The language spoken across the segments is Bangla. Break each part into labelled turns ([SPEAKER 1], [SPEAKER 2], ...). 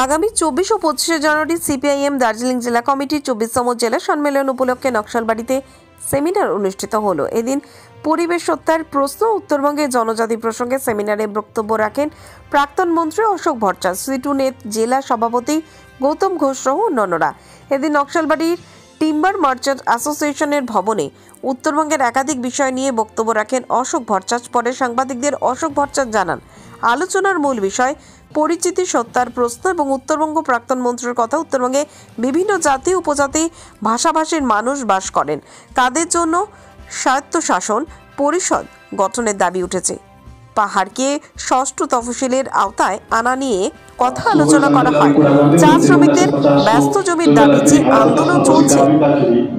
[SPEAKER 1] আগামী 24 ও 25 জানুয়ারি সিপিআইএম দার্জিলিং জেলা কমিটির 24তম জেলা সম্মেলন উপলক্ষে নকশালবাড়িতে সেমিনার অনুষ্ঠিত হলো। এদিন পরিবেশ হত্যার প্রশ্ন উত্তরবঙ্গের জনজাতি প্রসঙ্গে সেমিনারে বক্তব্য রাখেন প্রাক্তন মন্ত্রী অশোক ভট্টাচার্য, সিটু নেত জেলা সভাপতি গৌতম ঘোষ সহ অন্যান্যরা। এদিন নকশালবাড়ির টিম্বার মার্চেন্ট অ্যাসোসিয়েশনের ভবনে উত্তরবঙ্গের একাধিক বিষয় নিয়ে বক্তব্য রাখেন অশোক ভট্টাচার্য। পরে সাংবাদিকদের অশোক ভট্টাচার্য জানান, আলোচনার মূল বিষয় পরিচিতি সত্তার প্রশ্ন এবং উত্তরবঙ্গ। প্রাক্তন মন্ত্রীর কথা, উত্তরবঙ্গে বিভিন্ন জাতি উপজাতি ভাষাভাষীর মানুষ বাস করেন, তাদের জন্য স্বায়ত্তশাসন পরিষদ গঠনের দাবি উঠেছে। পাহাড়কে ষষ্ঠ তফসিলের আওতায় আনা নিয়ে কথা আলোচনা করা হয়। চা শ্রমিকদের ব্যস্ত জমির দাবি যে আন্দোলন চলছে,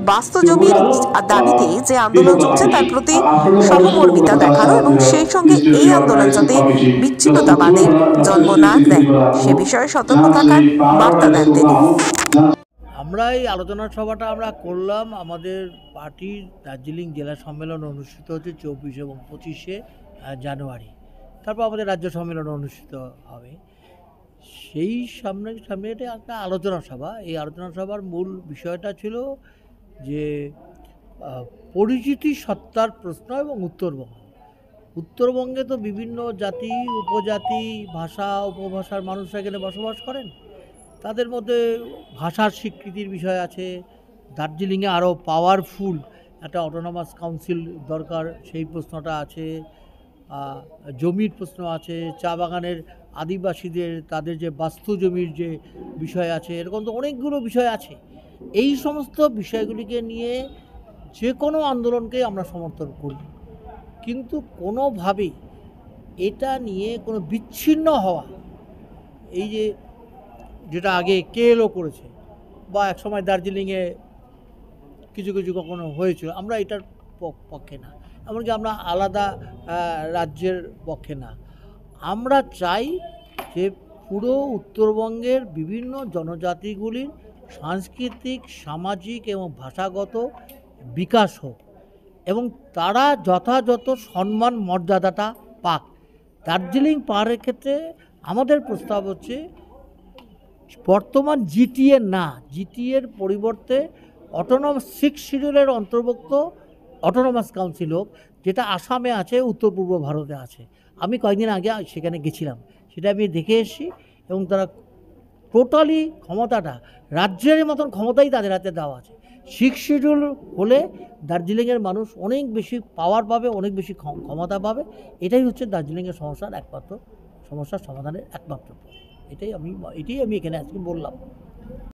[SPEAKER 1] বাস্তু জমির দাবিতে যে আন্দোলন চলছে তার প্রতি সহমর্মিতা দেখানো এবং সেই সঙ্গে এই আন্দোলন যাতে বিচ্ছিন্নতাবাদের জন্ম না দেয় সে বিষয়ে সতর্ক থাকার বার্তা দেন তিনি।
[SPEAKER 2] আমরা এই আলোচনা সভাটা আমরা করলাম, আমাদের পার্টির দার্জিলিং জেলা সম্মেলন অনুষ্ঠিত হচ্ছে 24 এবং 25 জানুয়ারি। তারপর আমাদের রাজ্য সম্মেলন অনুষ্ঠিত হবে। সেই সামনে এটা একটা আলোচনা সভা। এই আলোচনা সভার মূল বিষয়টা ছিল যে পরিচিতি সত্তার প্রশ্ন এবং উত্তরবঙ্গে তো বিভিন্ন জাতি উপজাতি ভাষা উপভাষার মানুষরা এখানে বসবাস করেন। তাদের মধ্যে ভাষার স্বীকৃতির বিষয় আছে। দার্জিলিংয়ে আরও পাওয়ারফুল একটা অটোনমাস কাউন্সিল দরকার, সেই প্রশ্নটা আছে। জমির প্রশ্ন আছে, চা বাগানের আদিবাসীদের তাদের যে বাস্তু জমির যে বিষয় আছে, এরকম তো অনেকগুলো বিষয় আছে। এই সমস্ত বিষয়গুলিকে নিয়ে যে কোনো আন্দোলনকেই আমরা সমর্থন করি, কিন্তু কোনোভাবেই এটা নিয়ে কোনো বিচ্ছিন্ন হওয়া, এই যেটা আগে কেএলও করেছে বা একসময় দার্জিলিংয়ে কিছু কখনো হয়েছিল, আমরা এটার পক্ষে না। এমনকি আমরা আলাদা রাজ্যের পক্ষে না। আমরা চাই যে পুরো উত্তরবঙ্গের বিভিন্ন জনজাতিগুলির সাংস্কৃতিক সামাজিক এবং ভাষাগত বিকাশ হোক এবং তারা যথাযথ সম্মান মর্যাদাটা পাক। দার্জিলিং পাহাড়ের ক্ষেত্রে আমাদের প্রস্তাব হচ্ছে বর্তমান জিটিএ না, জিটিএর পরিবর্তে অটোনমাস 6 শিডিউলের অন্তর্ভুক্ত অটোনমাস কাউন্সিল হোক, যেটা আসামে আছে, উত্তর পূর্ব ভারতে আছে। আমি কয়েকদিন আগে সেখানে গেছিলাম, সেটা আমি দেখে এসেছি এবং তারা টোটালি ক্ষমতাটা রাজ্যের মতন ক্ষমতাই তাদের হাতে দেওয়া আছে। 6 শিডিউল হলে দার্জিলিংয়ের মানুষ অনেক বেশি পাওয়ার পাবে, অনেক বেশি ক্ষমতা পাবে। এটাই হচ্ছে দার্জিলিংয়ের সমস্যার সমাধানের একমাত্র পথ। এটাই আমি এখানে আজকে বললাম।